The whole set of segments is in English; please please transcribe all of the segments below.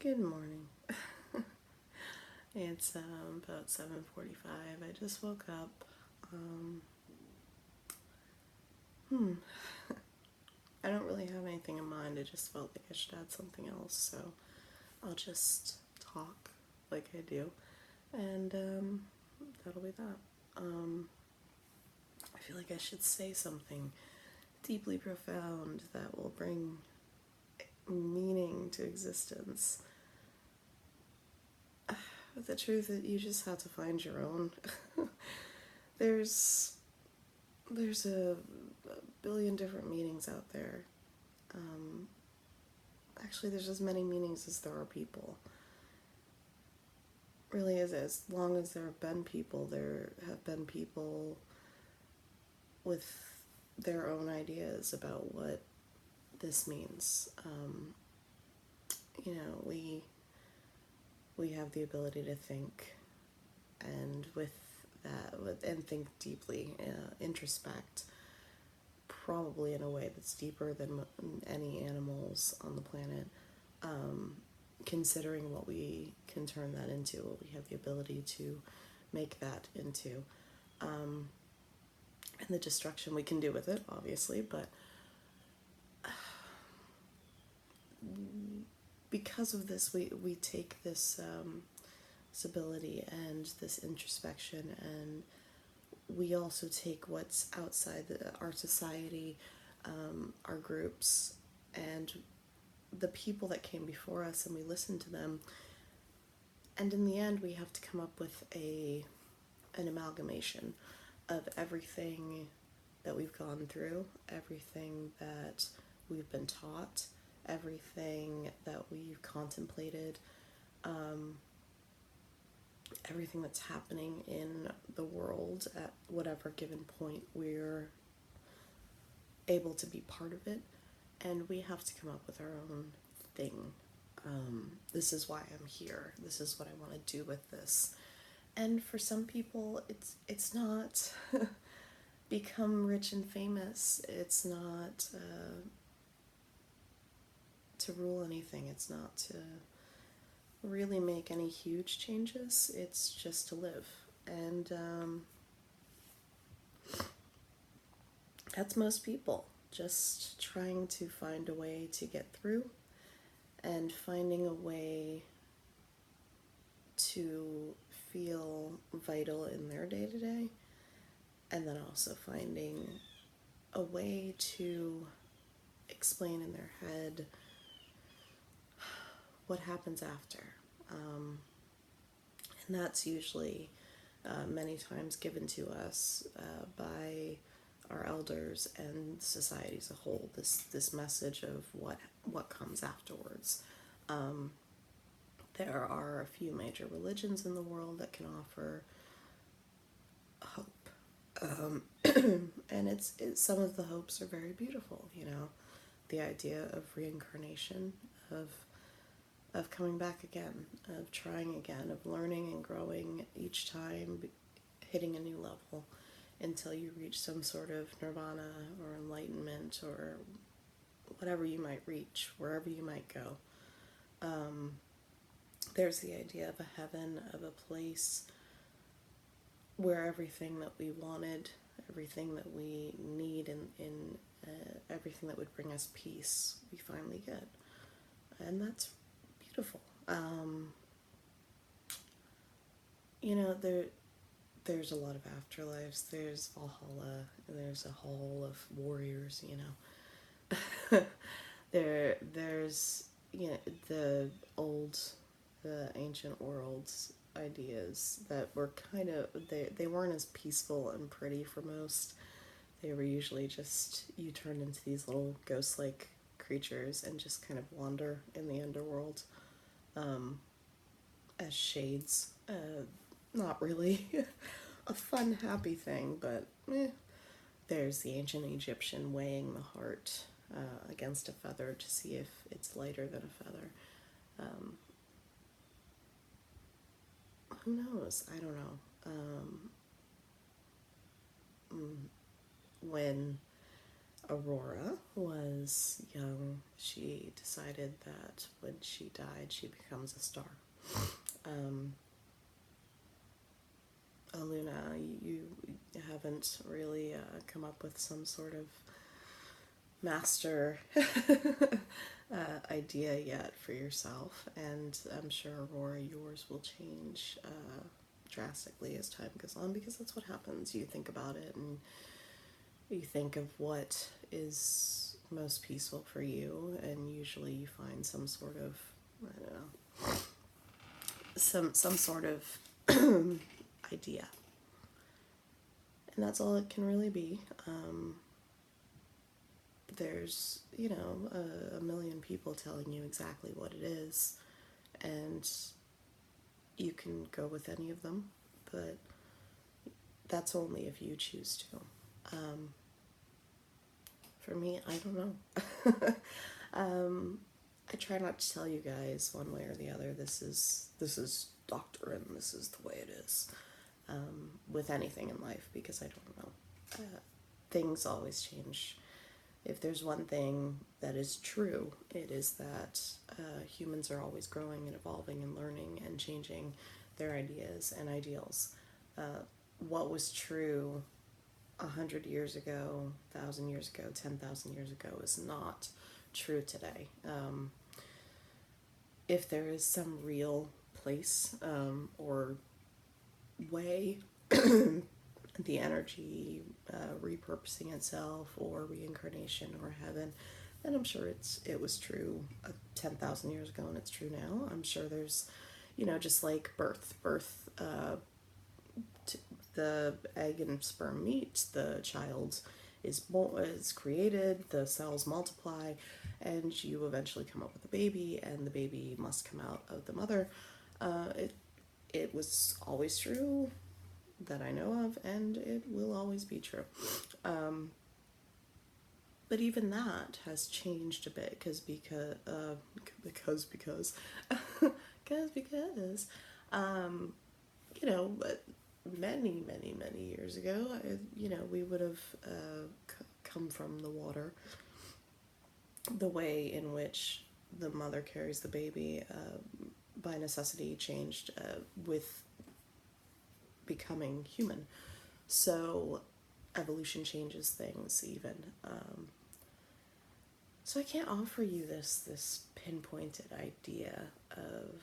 Good morning. It's about 7:45. I just woke up. Um, hmm. I don't really have anything in mind. I just felt like I should add something else, so I'll just talk like I do, and that'll be that. Um, I feel like I should say something deeply profound that will bring meaning to existence. But the truth is, you just have to find your own. there's there's a billion different meanings out there. Um, Actually, there's as many meanings as there are people. Really, as long as there have been people, there have been people with their own ideas about what this means. We have the ability to think, and and think deeply, introspect, probably in a way that's deeper than any animals on the planet. Um, Considering what we can turn that into, what we have the ability to make that into, um, and the destruction we can do with it, obviously, but because of this, we take this ability and this introspection, and we also take what's outside our society, our groups, and the people that came before us, and we listen to them. And in the end, we have to come up with an amalgamation of everything that we've gone through, everything that we've been taught, everything that we've contemplated, um, everything that's happening in the world at whatever given point we're able to be part of it, and we have to come up with our own thing. This is why I'm here. This is what I want to do with this. And for some people, it's not become rich and famous. It's not to rule anything. It's not to really make any huge changes. It's just to live. And that's most people. Just trying to find a way to get through, and finding a way to feel vital in their day to day, and then also finding a way to explain in their head what happens after. Um, and that's usually many times given to us by our elders and society as a whole. This message of what comes afterwards. Um, there are a few major religions in the world that can offer hope, and it's some of the hopes are very beautiful. The idea of reincarnation, of coming back again, of trying again, of learning and growing each time, hitting a new level until you reach some sort of nirvana or enlightenment or whatever you might reach, wherever you might go. There's the idea of a heaven, of a place where everything that we wanted, everything that we need, in everything that would bring us peace, we finally get. And that's beautiful. There's a lot of afterlives. There's Valhalla. There's a hall of warriors. There's the old, the ancient world's ideas that were they weren't as peaceful and pretty for most. They were usually just you turn into these little ghost-like creatures and just kind of wander in the underworld, um, as shades. Not really a fun, happy thing, but there's the ancient Egyptian weighing the heart against a feather to see if it's lighter than a feather. Um, who knows? I don't know. When Aurora was young, she decided that when she died, she becomes a star. Um, Luna, you haven't really come up with some sort of master idea yet for yourself, and I'm sure, Aurora, yours will change drastically as time goes on, because that's what happens. You think about it and you think of what is most peaceful for you, and usually you find some sort of, I don't know, some sort of idea, and that's all it can really be. There's, a million people telling you exactly what it is, and you can go with any of them, but that's only if you choose to. For me, I don't know. I try not to tell you guys one way or the other. This is doctrine. This is the way it is, with anything in life, because I don't know. Things always change. If there's one thing that is true, it is that humans are always growing and evolving and learning and changing their ideas and ideals. What was true 100 years ago, 1,000 years ago, 10,000 years ago is not true today. If there is some real place or way, the energy repurposing itself, or reincarnation, or heaven, then I'm sure it was true 10,000 years ago, and it's true now. I'm sure there's, just like birth, the egg and sperm meet, the child is created, the cells multiply, and you eventually come up with a baby, and the baby must come out of the mother. It was always true that I know of, and it will always be true. But even that has changed a bit, because because but many years ago, we would have come from the water. The way in which the mother carries the baby, by necessity, changed with becoming human. So evolution changes things even. So I can't offer you this pinpointed idea of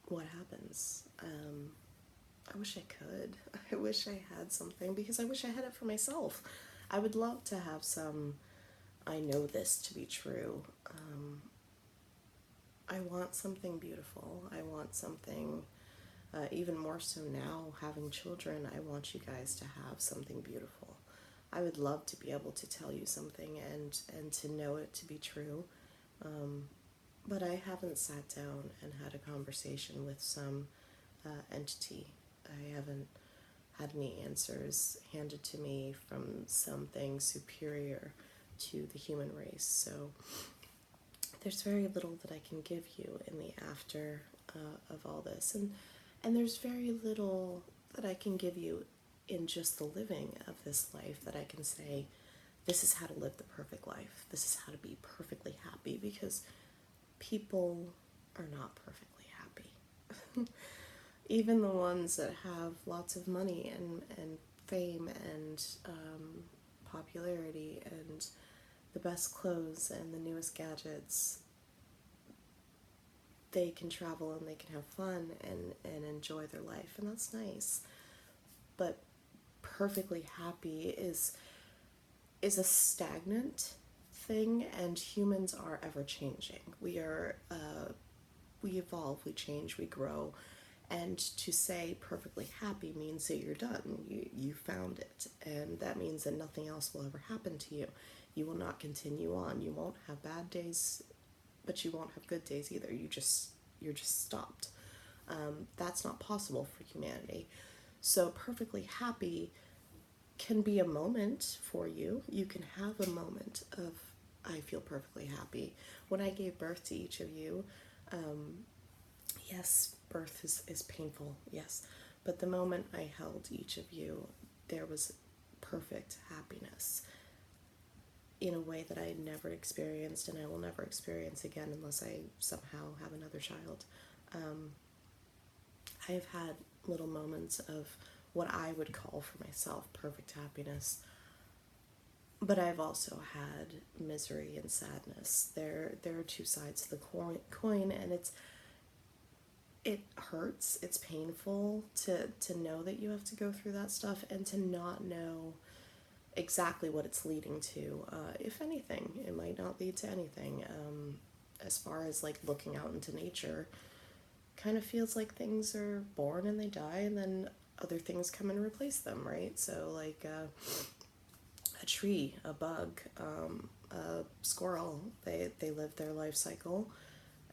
what happens. I wish I could. I wish I had something, because I wish I had it for myself. I would love to have some, I know this to be true. I want something beautiful. I want something, even more so now, having children, I want you guys to have something beautiful. I would love to be able to tell you something and to know it to be true. But I haven't sat down and had a conversation with some entity. I haven't had any answers handed to me from something superior to the human race. So there's very little that I can give you in the after of all this. And there's very little that I can give you in just the living of this life, that I can say, this is how to live the perfect life. This is how to be perfectly happy, because people are not perfectly happy. Even the ones that have lots of money and fame and popularity and the best clothes and the newest gadgets, they can travel and they can have fun and enjoy their life, and that's nice. But perfectly happy is a stagnant thing, and humans are ever changing. We evolve, we change, we grow, and to say perfectly happy means that you're done. You found it, and that means that nothing else will ever happen to you. You will not continue on. You won't have bad days, but you won't have good days either. You're just stopped. That's not possible for humanity. So perfectly happy can be a moment for you. You can have a moment of, I feel perfectly happy. When I gave birth to each of you, yes, birth is painful, yes. But the moment I held each of you, there was perfect happiness. in a way that I never experienced and I will never experience again unless I somehow have another child. I've had little moments of what I would call for myself perfect happiness, but I've also had misery and sadness. There are two sides to the coin, and it hurts. It's painful to know that you have to go through that stuff and to not know exactly what it's leading to. If anything, it might not lead to anything. As far as like looking out into nature, kind of feels like things are born and they die, and then other things come and replace them, right? So like a tree, a bug, a squirrel, they live their life cycle,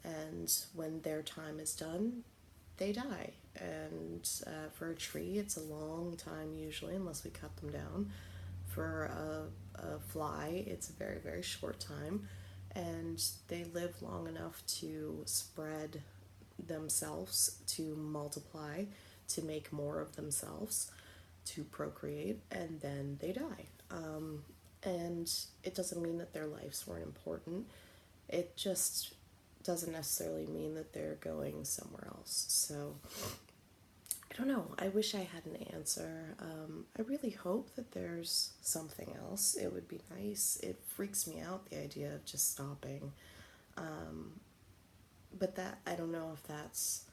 and when their time is done, they die. And for a tree, it's a long time usually, unless we cut them down. For a fly, it's a very, very short time, and they live long enough to spread themselves, to multiply, to make more of themselves, to procreate, and then they die. And it doesn't mean that their lives weren't important. It just doesn't necessarily mean that they're going somewhere else. So I don't know. I wish I had an answer. I really hope that there's something else. It would be nice. It freaks me out, the idea of just stopping. But that, I don't know if that's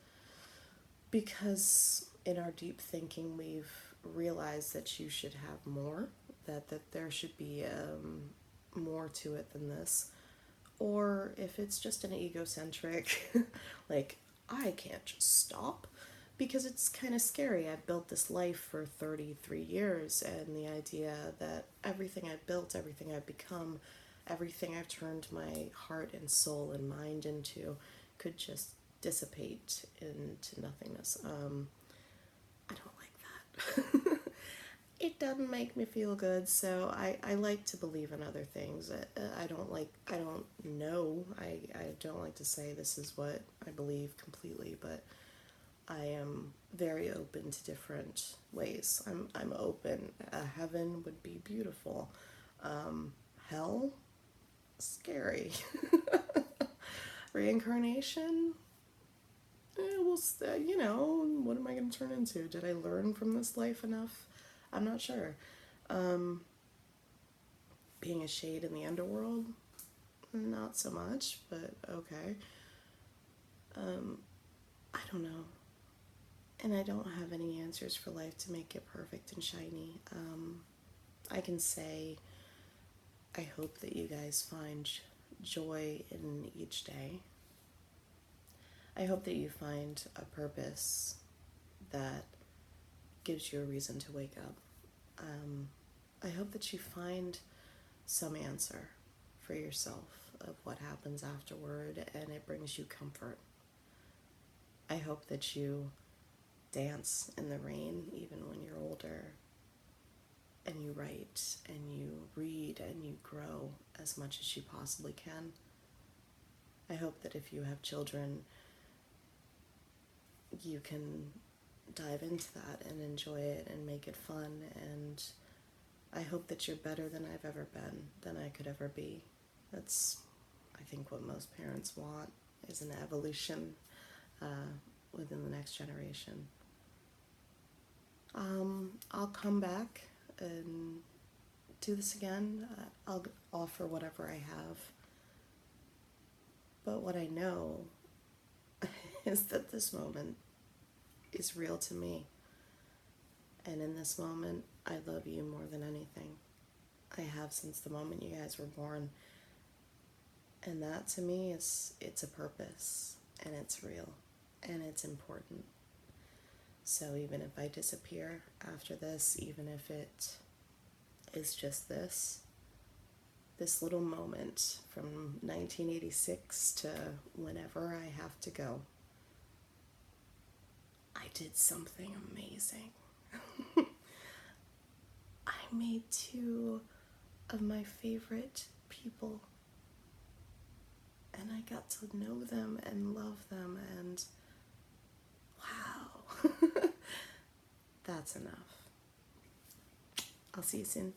because in our deep thinking we've realized that you should have more, that there should be more to it than this, or if it's just an egocentric, like, I can't just stop, because it's kind of scary. I've built this life for 33 years, and the idea that everything I've built, everything I've become, everything I've turned my heart and soul and mind into could just dissipate into nothingness. I don't like that. It doesn't make me feel good, so I like to believe in other things. I don't know, I don't like to say this is what I believe completely, but I am very open to different ways. I'm open. Heaven would be beautiful. Hell, scary. Reincarnation, well, what am I going to turn into? Did I learn from this life enough? I'm not sure. Being a shade in the underworld, not so much, but okay. I don't know. And I don't have any answers for life to make it perfect and shiny. I can say, I hope that you guys find joy in each day. I hope that you find a purpose that gives you a reason to wake up. I hope that you find some answer for yourself of what happens afterward, and it brings you comfort. I hope that you dance in the rain even when you're older, and you write and you read and you grow as much as you possibly can. I hope that if you have children, you can dive into that and enjoy it and make it fun, and I hope that you're better than I've ever been, than I could ever be. That's, I think, what most parents want, is an evolution within the next generation. I'll come back and do this again. I'll offer whatever I have. But what I know is that this moment is real to me. And in this moment, I love you more than anything. I have since the moment you guys were born. And that to me it's a purpose, and it's real, and it's important. So even if I disappear after this, even if it is just this little moment from 1986 to whenever I have to go, I did something amazing. I made 2 of my favorite people, and I got to know them and love them, and wow, that's enough. I'll see you soon.